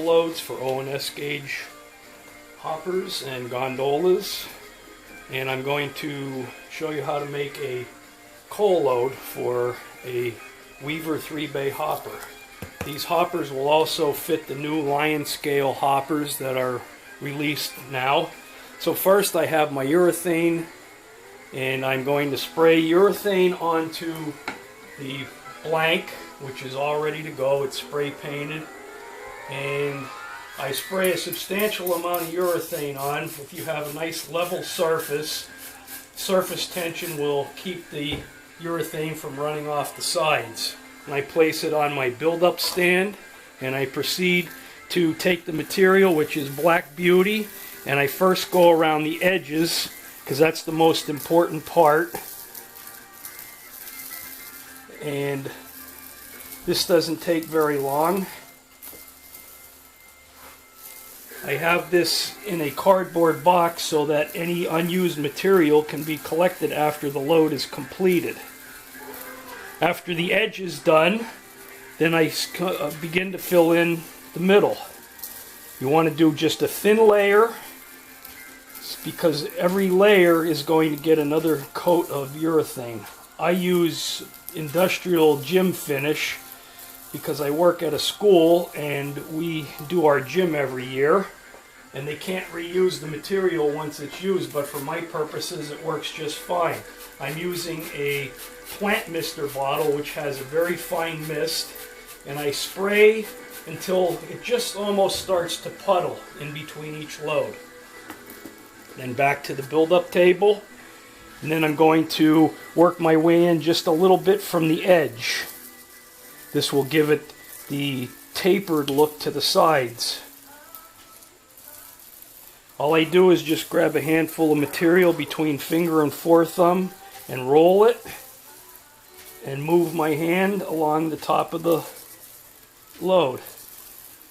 loads for O&S gauge hoppers and gondolas, and I'm going to show you how to make a coal load for a Weaver 3-bay hopper. These hoppers will also fit the new Lion Scale hoppers that are released now. So first I have my urethane, and I'm going to spray urethane onto the blank, which is all ready to go. It's spray painted, and I spray a substantial amount of urethane on. If you have a nice level surface tension will keep the urethane from running off the sides. And I place it on my build-up stand, and I proceed to take the material, which is Black Beauty, and I first go around the edges because that's the most important part. And this doesn't take very long. I have this in a cardboard box so that any unused material can be collected after the load is completed. After the edge is done, then I begin to fill in the middle. You want to do just a thin layer, because every layer is going to get another coat of urethane. I use industrial gym finish because I work at a school and we do our gym every year, and they can't reuse the material once it's used, but for my purposes it works just fine. I'm using a plant mister bottle which has a very fine mist, and I spray until it just almost starts to puddle in between each load. Then back to the build-up table, and then I'm going to work my way in just a little bit from the edge. This will give it the tapered look to the sides. All I do is just grab a handful of material between finger and forethumb and roll it and move my hand along the top of the load.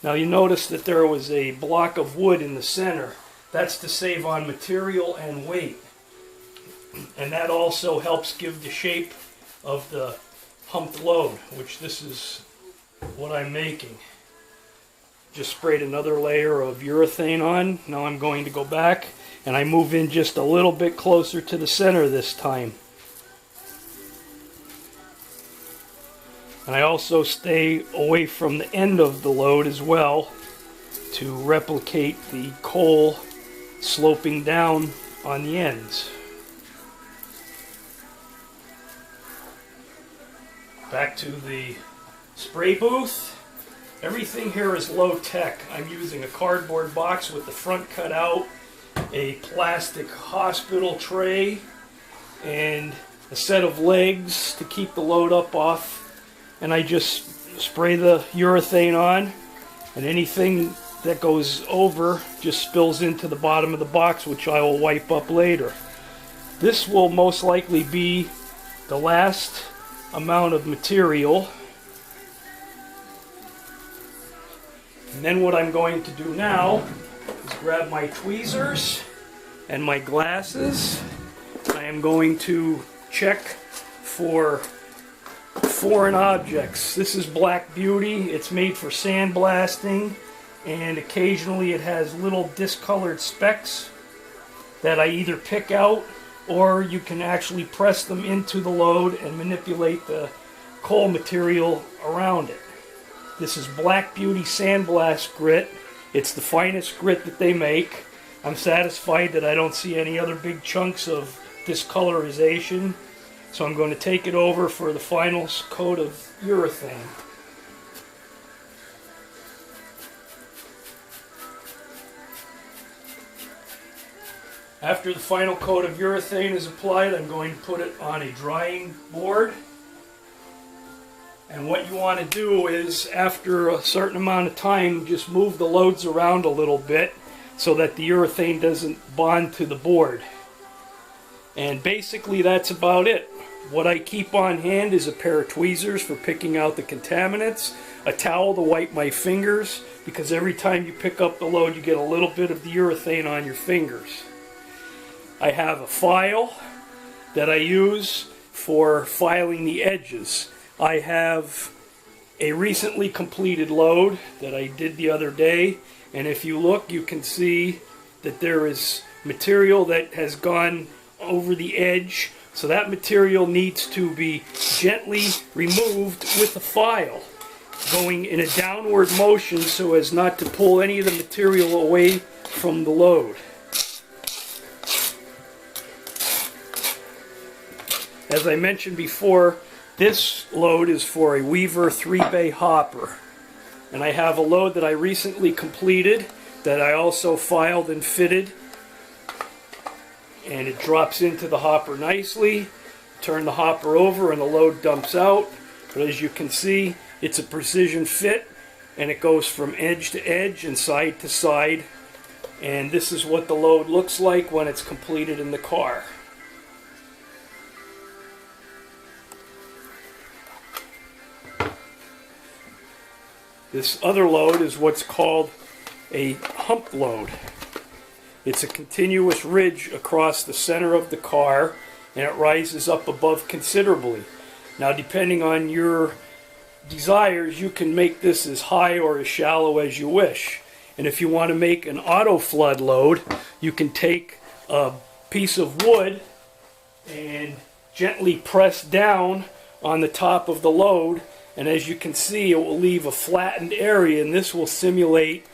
Now you notice that there was a block of wood in the center. That's to save on material and weight. And that also helps give the shape of the pumped load, which this is what I'm making. Just sprayed another layer of urethane on. Now I'm going to go back and I move in just a little bit closer to the center this time. And I also stay away from the end of the load as well to replicate the coal sloping down on the ends. Back to the spray booth. Everything here is low tech. I'm using a cardboard box with the front cut out, a plastic hospital tray, and a set of legs to keep the load up off. And I just spray the urethane on, and anything that goes over just spills into the bottom of the box, which I will wipe up later. This will most likely be the last amount of material. And then what I'm going to do now is grab my tweezers and my glasses. I am going to check for foreign objects. This is Black Beauty. It's made for sandblasting, and occasionally it has little discolored specks that I either pick out, or you can actually press them into the load and manipulate the coal material around it. This is Black Beauty Sandblast Grit. It's the finest grit that they make. I'm satisfied that I don't see any other big chunks of discolorization. So I'm going to take it over for the final coat of urethane. After the final coat of urethane is applied, I'm going to put it on a drying board. And what you want to do is, after a certain amount of time, just move the loads around a little bit so that the urethane doesn't bond to the board. And basically that's about it. What I keep on hand is a pair of tweezers for picking out the contaminants, a towel to wipe my fingers, because every time you pick up the load you get a little bit of the urethane on your fingers. I have a file that I use for filing the edges. I have a recently completed load that I did the other day, and if you look, you can see that there is material that has gone over the edge, so that material needs to be gently removed with a file, going in a downward motion so as not to pull any of the material away from the load. As I mentioned before, this load is for a Weaver 3-bay hopper. And I have a load that I recently completed that I also filed and fitted. And it drops into the hopper nicely. Turn the hopper over and the load dumps out. But as you can see, it's a precision fit and it goes from edge to edge and side to side. And this is what the load looks like when it's completed in the car. This other load is what's called a hump load. It's a continuous ridge across the center of the car, and it rises up above considerably. Now, depending on your desires, you can make this as high or as shallow as you wish. And if you want to make an auto flood load, you can take a piece of wood and gently press down on the top of the load, and as you can see, it will leave a flattened area, and this will simulate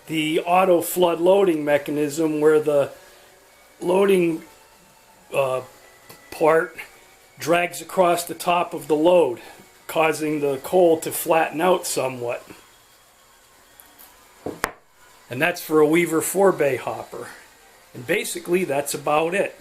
the auto flood loading mechanism where the loading part drags across the top of the load, causing the coal to flatten out somewhat. And that's for a Weaver 4-bay hopper. And basically, that's about it.